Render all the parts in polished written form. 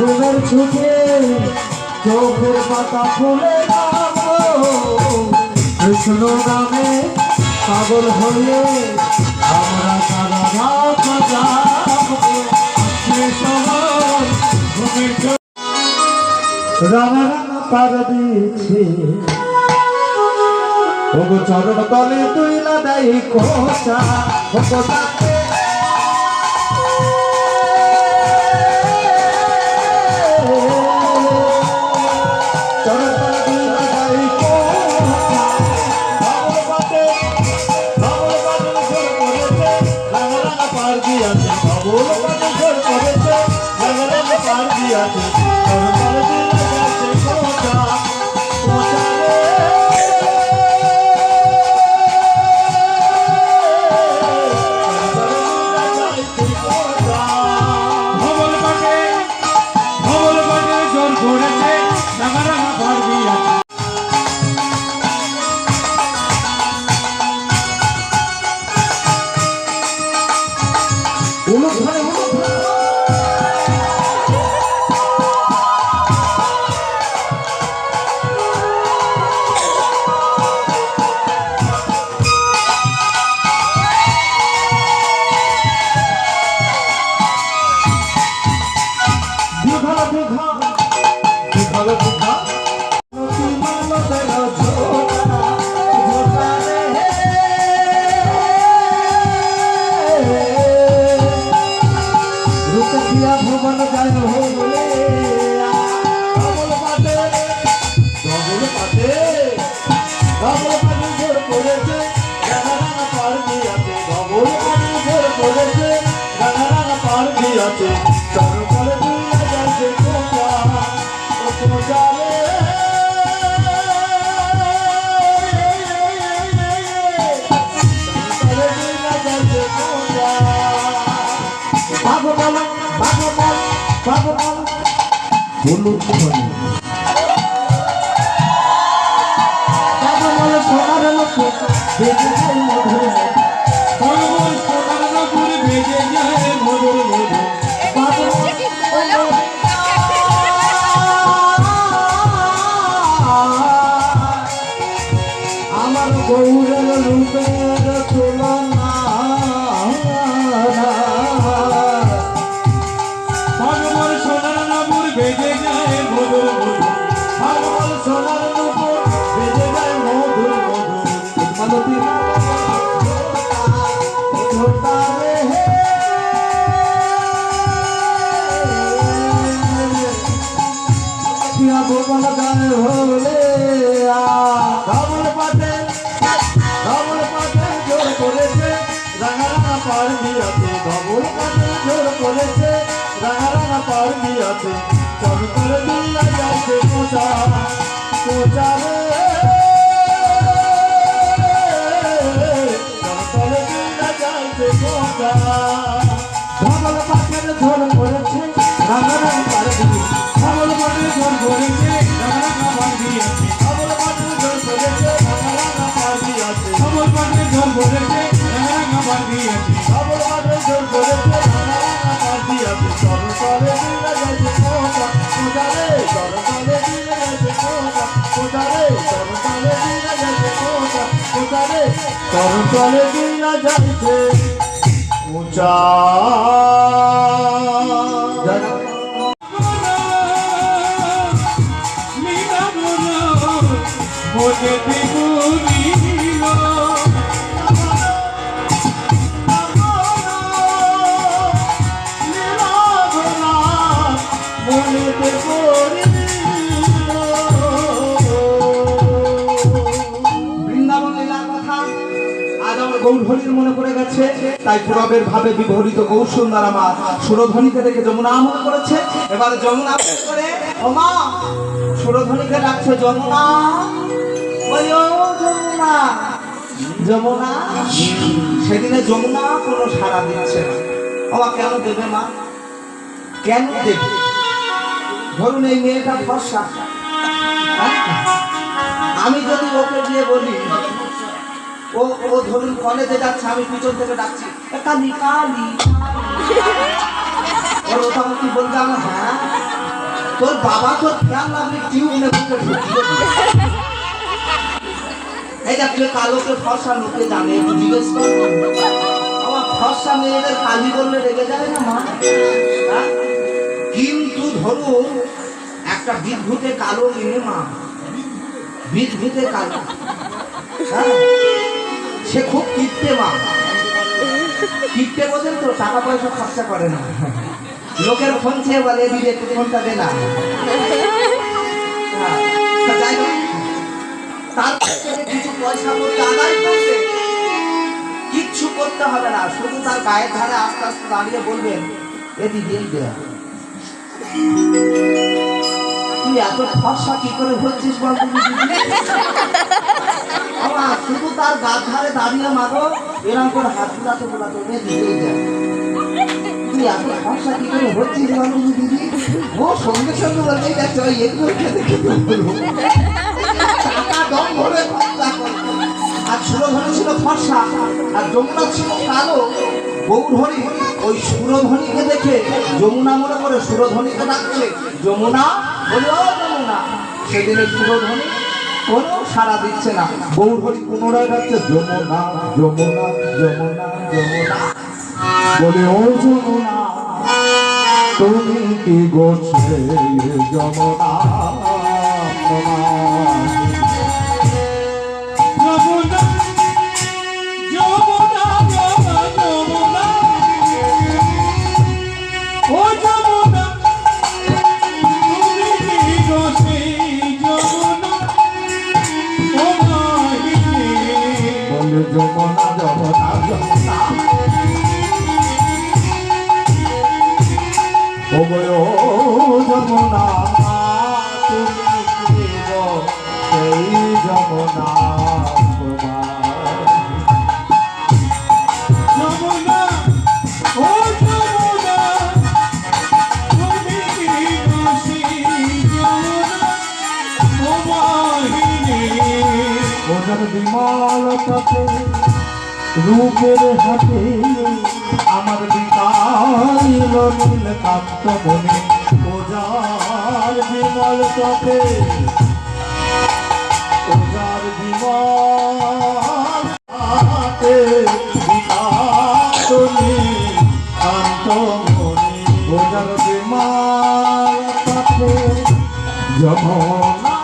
প্রেমের ছুটে চোখের পাতা ফুলে কৃষ্ণ নামে পাগল হয়ে আমরা সারা রাত যাবো রানা রানা পার দিয়েছি ওগো চরণ তলে তুই না দেয় কোচা ভুবন যায় বলে ডবল পাতে জোর করেছে রানা পার দিয়াছে ডবল পাতে জোর করেছে রানা পার দিয়াছে চর করে দিয়া যাচ্ছে কোচা ও কোচা রে চর করে দিয়া যাচ্ছে কোচা ভাগবান বলুন সোনার লোক বেজে যায় মধুর সোনার লোক বেজে যায় মধুর আমার গৌরের রূপের তুলনা বেজে যায় মধুর মধুর সোনার নুপুর বেজে যায় মধুর মধুর ভুবন গান হলে ডবল পাতে জোর করেছে রাঙা পার দিয়াছে ডবল পাতে জোর করেছে রাঙা পার দিয়াছে চর করে দিয়া যাচ্ছে কোচা কোচা রে চর করে দিয়া যাচ্ছে কোচা ধবল পাতের ঝোল করেছে রাঙা পার দিয়ে ধবল পাতের ঝোল করেছে রাঙা পার দিয়াছে ধবল পাতের ঝোল করেছে রাঙা পার দিয়াছে ধবল পাতের ঝোল করেছে রাঙা পার দিয়াছে ধবল পাতের ঝোল করেছে রাঙা পার দিয়াছে চর করে দিয়া যাচ্ছে কোচা কোচা রে চর করে দিয়া যাচ্ছে কোচা কোচা রে চর করে দিয়া যাচ্ছে কোচা কোচা রে চর করে দিয়া যাচ্ছে কোচা গৌরহরির মনে পড়ে গেছে, তাই পুরবের ভাবে বিভরিত গৌরসুন্দর আমার সুরধ্বনিকে দেখে যমুনা মনে করেছে। এবারে যমুনা করে ও মা সুরধ্বনিকে ডাকছে, যমুনা ওই ও যমুনা যমুনা। সেদিনে যমুনা কোনো সাড়া দিচ্ছে না। বাবা কেন দেবে মা, কেন দেবে? ধরুন এই মেয়েটা ফর্সা, আমি যদি ওকে দিয়ে বলি ও ও ধরুন কলেজে যাচ্ছে, আমি পিছন থেকে ডাকছি কালি কালি, ওর ওটা কি বলতে আমার হ্যাঁ তোর বাবা তোর খেয়াল লাগলে টিউব নেবে এই দেখ তুই কালোকে ফর্সা লোকে জানে একটু জিজ্ঞেস কর আমার ফর্সা মেয়েদের কালি বললে রেগে যায় না মা হ্যাঁ? কিন্তু ধরুন একটা বিদ্ভুতে কালো মেয়ে মা বিদ্ভুতে কালো হ্যাঁ সে খুব কিপ্টে মা কিপ্টে বোঝেন তো টাকা পয়সা খরচা করে না লোকের ফোন চেয়ে বলে দিদি একটু ফোনটা দে না যাই হোক তার কিছু পয়সা করতে আদায় করবে কিচ্ছু করতে হবে না শুধু তার গায়ের ধারে আস্তে আস্তে দাঁড়িয়ে বলবেন এ দিদি এই দেয়া তুই এত ফর্সা কি করে হচ্ছিস বলতো আমার শুধু তার গাছ ধারে দাঁড়িয়ে মাগো এরকম করে হাত বুলাতে বুলাতে এ দিদি এই দেয়া তুই এত ফর্সা কি করে হচ্ছিস বলতো দিদি ও সঙ্গে সঙ্গে বলতে যাচ্ছে ওই এগুলো খেতে খেতে বলবো টাকা দম ভরে খরচা করতো আর সুরধনী ছিল ফর্সা আর যমুনা ছিল কালো গৌরহরি ওই সুরধনীকে দেখে যমুনা মনে করে সুরধনীকে ডাকছে যমুনা বলে ও যমুনা সেদিনে সুরধনী কোনো সাড়া দিচ্ছে না গৌরহরি পুনরায় ডাকছে যমুনা যমুনা যমুনা যমুনা বলে ও যমুনা তুমি কি গোছে যমুনা যমুনা যমুনা যমুনা ও যমুনা তুমি কি গোছে যমুনা ও মাহিনী বলে যমুনা যমুনা যমুনা ও যমুনা তুমি সেই যমুনা যমুনা ও যমুনা তুমি ওজন বিমল পথে রূপের হাতে আমার বিকাইল নীল কান্ত মনে ওজার বিমল পথে ওজার বিমল হাতে বিকাইল নীল কান্ত মনে ওজার বিমল পথে যমুনা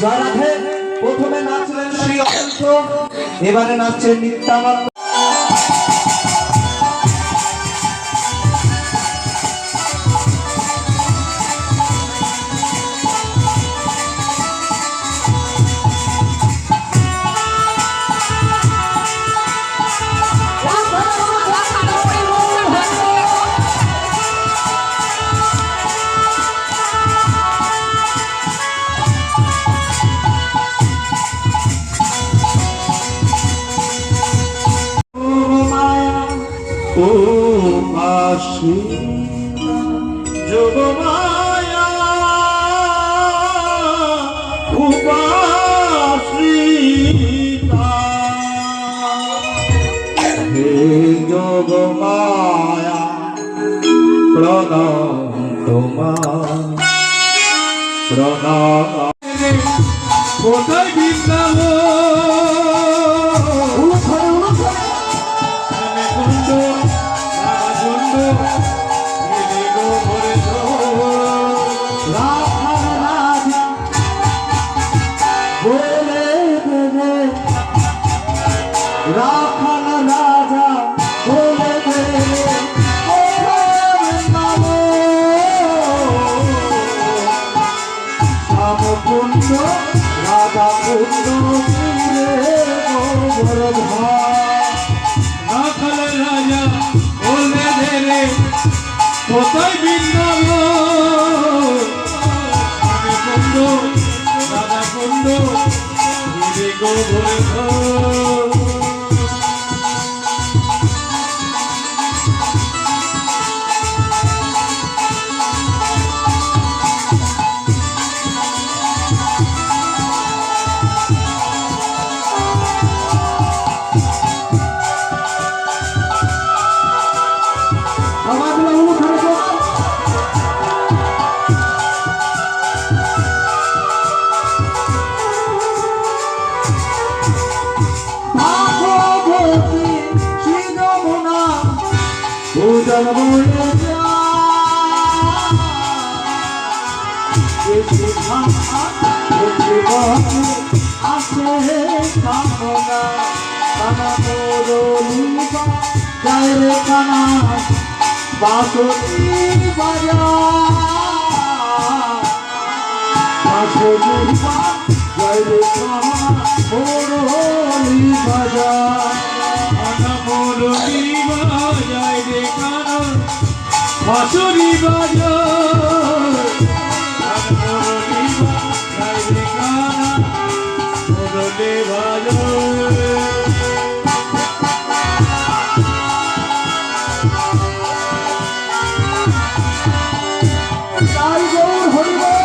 জয়রাধে প্রথমে নাচলেন শ্রী অনন্ত এবারে নাচছেন নিত্যানন্দ ও মাসি যোগমায়া গো মায়া প্রণাম তোমার প্রণাম কোথায় বৃন্দাবন কুণ্ড কুণ্ড গো ভরে বলে দেবে রাখাল রাজা বলে দেবে কুণ্ড রাধা কুণ্ড রাখাল রাজা বলে দেবে কোথায় বৃন্দাবন কুণ্ড রাধা কুণ্ড গো ভরে পূজন বলে আসে কামনা কানা মোরলিবা জয় রে কানা বাঁশরি বাজা বাঁশরি জয় রে কানা মোরলি বাজা মোরলি বাজায় রে কানা বাঁশরি বাজায় মোরলি বাজায় রে কানা মোরলি বাজায় জয় গৌর হরিবল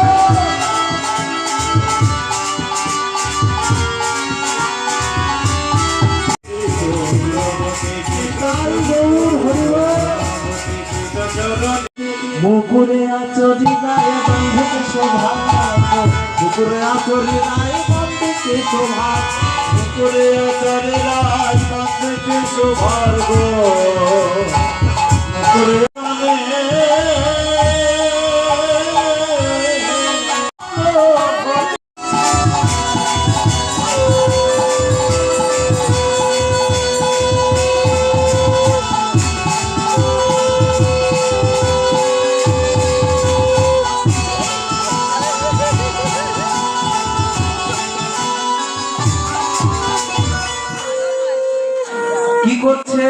মুকুরে আচরি গায়ে বন্ধুকে শোভা মুকুরে আচরি গায়ে বন্ধুকে শোভা মুকুরে চলে রাজ পাত্রকে শোভার গো মুকুরে কি করছে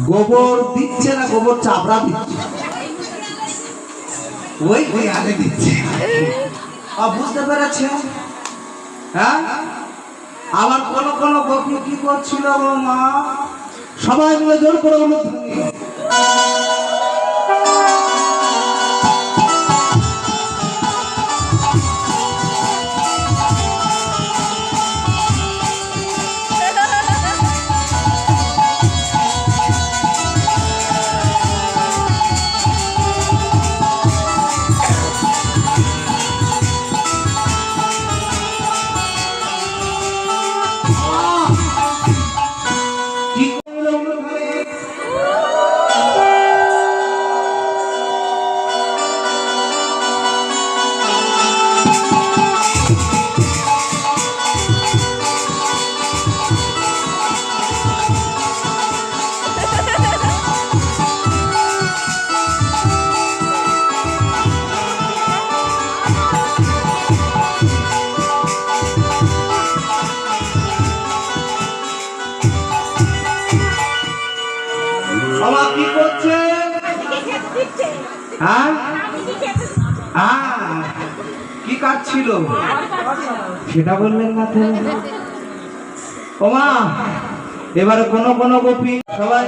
গোবর দিচ্ছে না গোবর চাপড়া দিচ্ছে ওই ওই আগে দিচ্ছে বুঝতে পেরেছে হ্যাঁ আবার কোন কোন গোপী কি করছিল গো মা সবাই মিলে জোর করে বলো কি করছে হ্যাঁ কি কাজ ছিল সেটা বললেন না তো ওমা এবারে কোন কোন গোপী সবাই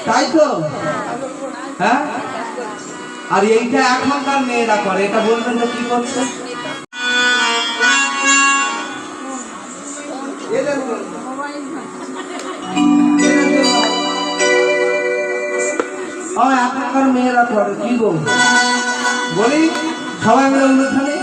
তাই তো, হ্যাঁ। আর এইটা এখনকার মেয়েরা করে, এটা বলবেন তো কি করছে? এখনকার মেয়েরা করে কি গো বলি, সবাই মিলে অনুষ্ঠানে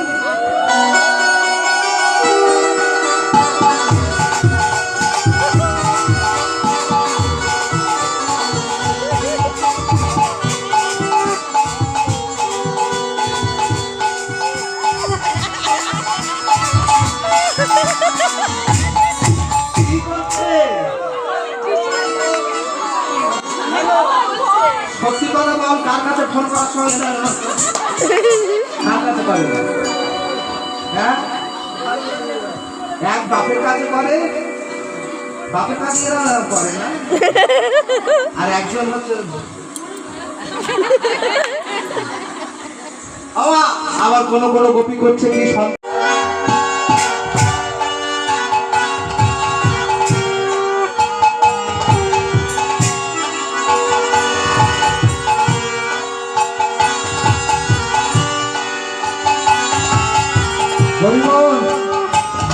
সত্যি কথা বল, কার কাছে ফোন করার সময় কার কাছে করে? হ্যাঁ, এক বাপের কাছে করে, বাপের কাছে এরা করে না। আর একজন হচ্ছে আবার কোন কোন গোপী করছে কি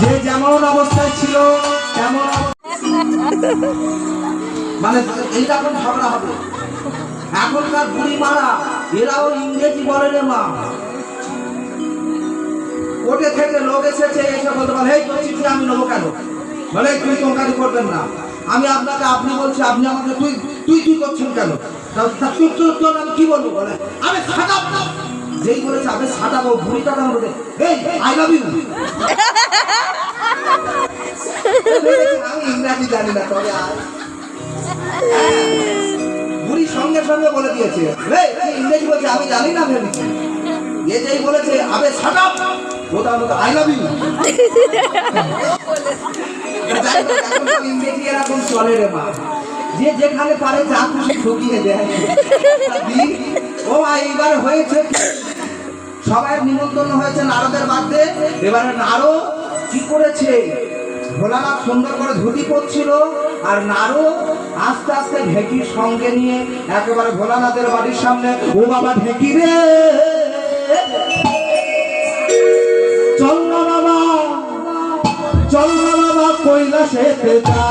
যে যেমন অবস্থায় ছিল তেমন মানে এইরকম ঝগড়া হবে। এখনকার বুড়ি মারা এরাও ইংরেজি বলে রে মা। কোর্টে থেকে লোক এসেছে, এসে বলতে পারে এই তোর চিঠি আমি নেবো কেন? বলে তুই চমকারি করবেন না, আমি আপনাকে আপনি বলছি, আপনি আমাকে তুই তুই তুই করছেন কেন? তোর আমি কি বলবো? বলে আমি সাদাব না। যেই বলেছে আমি সাদাবো, বুড়িটা দাম বলে এই আই লাভ ইউ। আমি ইংরাজি জানি না, তবে বুড়ি সঙ্গে সঙ্গে বলে দিয়েছে ইংরেজি বলছে আমি জানি না ভেবেছি। এ যেই বলেছে আবে সাদাব, ওটা আমাকে আই লাভ ইউ। ইংরেজি এরকম চলে রে মা, যে যেখানে পারে যা খুশি ঠকিয়ে দেয়। ও এইবার হয়েছে সবাই নিমন্ত্রণ হয়েছে নারদের বাদে। এবারে নারো কি করেছে, ভোলানাথ সুন্দর করে ধুতি পরছিল, আর নারো আস্তে আস্তে ঢেকির সঙ্গে নিয়ে একেবারে ভোলানাথের বাড়ির সামনে, ও বাবা ঢেকি রে চল না বাবা, চল না বাবা কৈলাসেতে যা।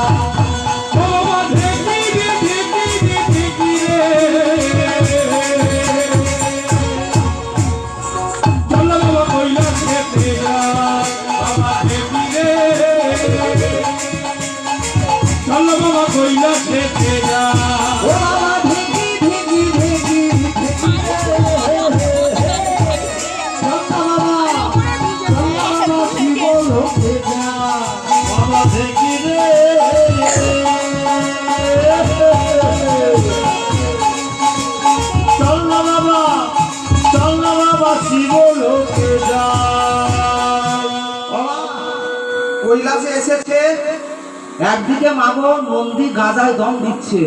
কৈলাসে এসেছে, একদিকে মাগো নন্দী গাজায় দম দিচ্ছে,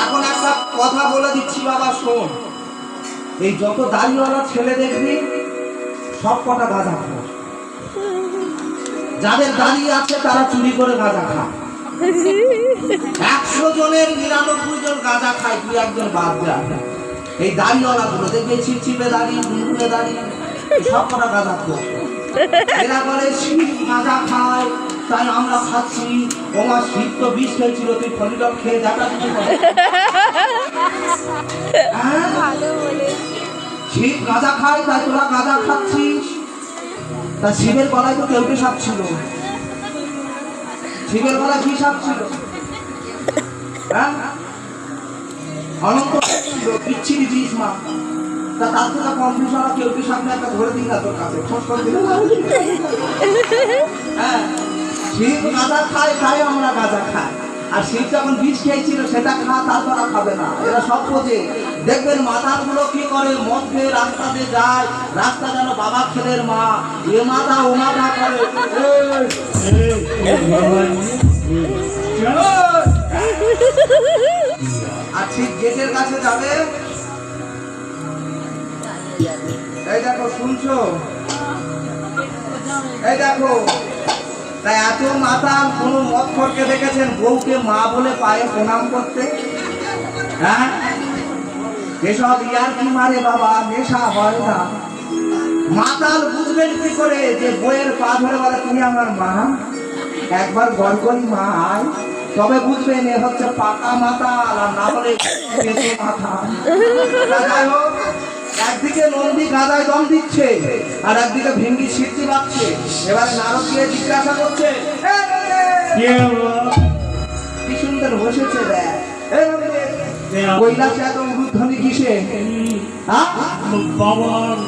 এখন একটা কথা বলে দিচ্ছি বাবা শোন, এই যত দাড়িওয়ালা ছেলে দেখবি সব কটা গাঁজা খায়, যাদের দাড়ি আছে তারা চুরি করে গাঁজা খায়। 100 জনের 99 জন গাঁজা খায়, তুই একজন বাদ যা। এই দাড়িওয়ালা গুলো দেখবে ছিপছিপে দাড়ি, গুনগুনে দাড়ি, সব কটা গাঁজা খায়। এরা বলে শীত গাঁজা খায় তাই আমরা খাচ্ছি। ওমা শীত তো বিষ খেয়েছিল, তুই ফলিডক খেয়ে যাটা কিছু শীত গাঁজা খায় তাই তোরা গাঁজা খাচ্ছিস। তা শিবের গলায় তো কেউটে সাপ ছিল, শিবের গলায় কি সাপ ছিল? হ্যাঁ, অনন্ত ছিল, বিচ্ছিরি বিষ মা। তা তার থেকে কম বিষ ওরা কেউটে সামনে একটা ধরে দিই না তোর কাছে, খোঁজ করে দিলে। হ্যাঁ, শিব গাঁজা খায় তাই আমরা গাঁজা খাই, আর শিব যখন বিষ খেয়েছিল সেটা খা, তারপর খাবে না। এরা সব বোঝে। দেখবেন মাতার গুলো কি করে, মদ খেয়ে রাস্তা দিয়ে যায়, রাস্তা যেন বাবা খেলের মা, এ মাথা ও মাথা করে। আর ঠিক গেটের কাছে যাবে, এই দেখো শুনছো, এই দেখো তাই এত মাতাল কোন মদ খড়কে দেখেছেন বউকে মা বলে পায়ে প্রণাম করতে? হ্যাঁ, এসব ইয়ার কি মারে বাবা, নেশা হয় না। মাতাল বুঝবেন কি করে যে বইয়ের পা ধরে বলে তুমি আমার মা? একবার গড়গড়ি মা আয়, তবে বুঝবেন এ হচ্ছে পাকা মাতাল, আর না হলে পেঁচে মাথা। যাই হোক, একদিকে নন্দী গাদায় দম দিচ্ছে আর একদিকে ভেঙ্গি সিদ্ধি বাঁধছে। এবার নারদ গিয়ে জিজ্ঞাসা করছে, কি সুন্দর বসেছে দেখ, কৈলাসে এত উরুধ্বনি কিসে? বাবার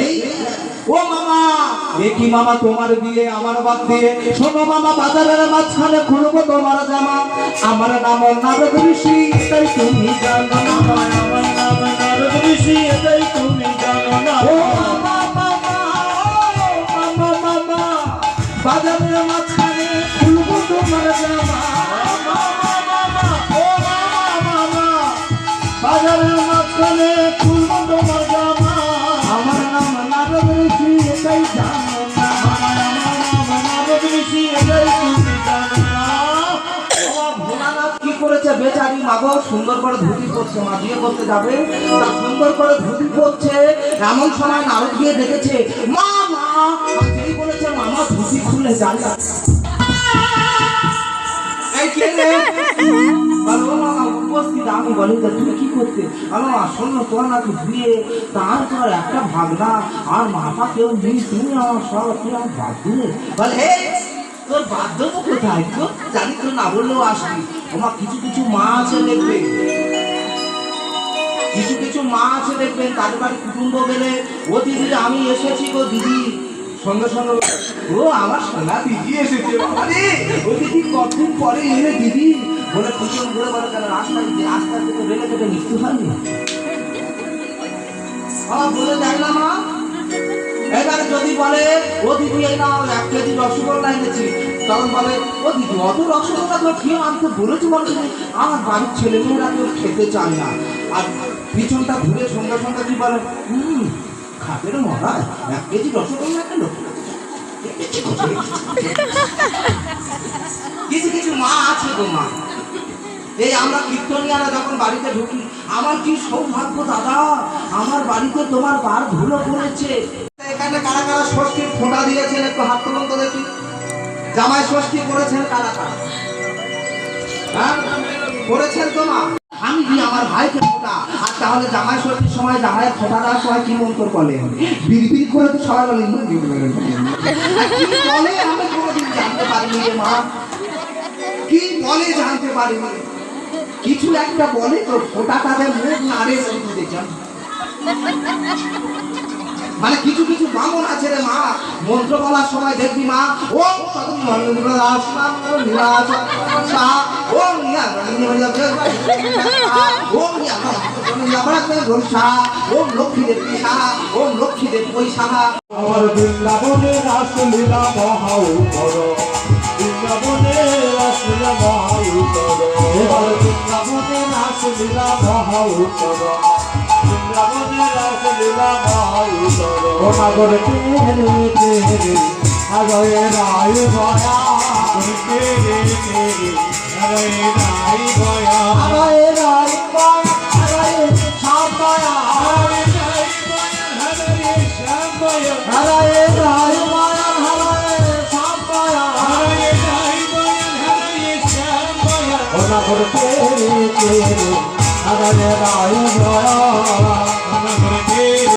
এই ও মামা, কি মামা তোমার বিয়ে আমার বাদ দিয়ে? শোনো মামা, বাজারের মাঝখানে খুলবো তোমার জামা। আমার নাম নারদ ঋষি, তাই তুমি জানো না। আমার নাম নারদ ঋষি, এটাই তুমি জানো না। ও মামা মামা, ও মামা মামা, বাজারের মাঝখানে খুলবো তোমার জামা। মামা মামা, ও মামা মামা, বাজারের মাঝখানে খুলবো তোমার জামা। আমার নাম নারদ ঋষি, এটাই জানো না। আমার নাম নারদ ঋষি, এটাই তুমি জানো না। ভোলানাথ কি করেছে বেচারি মাগো, সুন্দর করে ধুতি পরছে, মা বিয়ে করতে যাবে তা সুন্দর করে ধুতি পরছে। এমন সময় নারদ গিয়ে দেখেছে মা মা, যেই বলেছে মামা ধুতি খুলে যায়। এই কে রে? বলো মামা উপস্থিত। আমি বলি যে তুমি কি করতে? বলো মা শোন, তোর নাকি ধুয়ে তারপর একটা ভাগনা আর মাথা কেউ নেই, তুমি আমার সব, তুই আমার বাদ দিলে। বলে হে, তোর বাধ্যব কোথায়? তো জানি তো না বললেও আসবি। আমার কিছু কিছু মা আছে দেখবে, কিছু কিছু মা আছে দেখবেন তাদের বাড়ি কুটুম্ব গেলে, ও দিদি আমি এসেছি গো দিদি, সঙ্গে সঙ্গে ও আমার সোনা দিদি এসেছে। আরে ও দিদি কতদিন পরে এলে দিদি বলে কুটুম ঘুরে বলে, কেন রাস্তা থেকে রেলে কেটে মৃত্যু হয়নি? বলে যায় না মা। এবার যদি বলে ও দিদি এই না 1 কেজি রসগোল্লা এনেছি, তখন বলে ও দিদি অত রসগোল্লা তো খেয়ে আনতে বলেছি, বলে আমার বাড়ির ছেলে মেয়েরা কেউ খেতে চায় না। আর পিছনটা ঘুরে সঙ্গে সঙ্গে কি বলে, খাপের মরায় 1 কেজি রসগোল্লা কেন? কিছু কিছু মা আছে গো মা। এই আমরা কীর্তনিয়ারা যখন বাড়িতে ঢুকি, আমার কি সৌভাগ্য দাদা, আমার বাড়িতে তোমার বার ধুলো পড়েছে। এখানে কারা কারা ষষ্ঠীর ফোঁটা দিয়েছেন একটু হাত তুলুন তো দেখি। জামাই ষষ্ঠী করেছেন কারা কারা? হ্যাঁ করেছেন তো মা? আমি দিই আমার ভাইকে ফোঁটা। আর তাহলে জামাই ষষ্ঠীর সময় জামাইয়ের ফোঁটা দেওয়ার সময় কি মন্তর বলে? বিড়বিড় করে তো সবাই বলে কি বলে, আমি কোনোদিন জানতে পারিনি রে মা, কি বলে জানতে পারিনি। কিছু একটা বলে তো, ফোঁটা তাদের মুখ নাড়ে দেখলাম। মানে কিছু কিছু বামন আছে রে মা, মন্ত্র বলার সময় দেখবি মা ও ওম লক্ষ্মী দেবী সাহা, ওম লক্ষ্মী দেবী সাহা। আমার বৃন্দাবনে রাসলীলা মহাউতর, বৃন্দাবনে রাসলীলা মহাউতর, এবার বৃন্দাবনে রাসলীলা মহাউতর, বৃন্দাবনে রাসলীলা মহাউতর। ও নগর তেরে তেরে হরে রায় ভয়া, তেরে তেরে হরে রায় ভয়া, হরে রায় ভয়া, হরে শ্যাম ভয়া, হরে রায় ভয়া, হরে শ্যাম ভয়া, হরে রায় ভয়া, হরে শ্যাম ভয়া, হরে রায় ভয়া, হরে শ্যাম ভয়া। ও নগর তেরে তেরে হরে রায় ভয়া।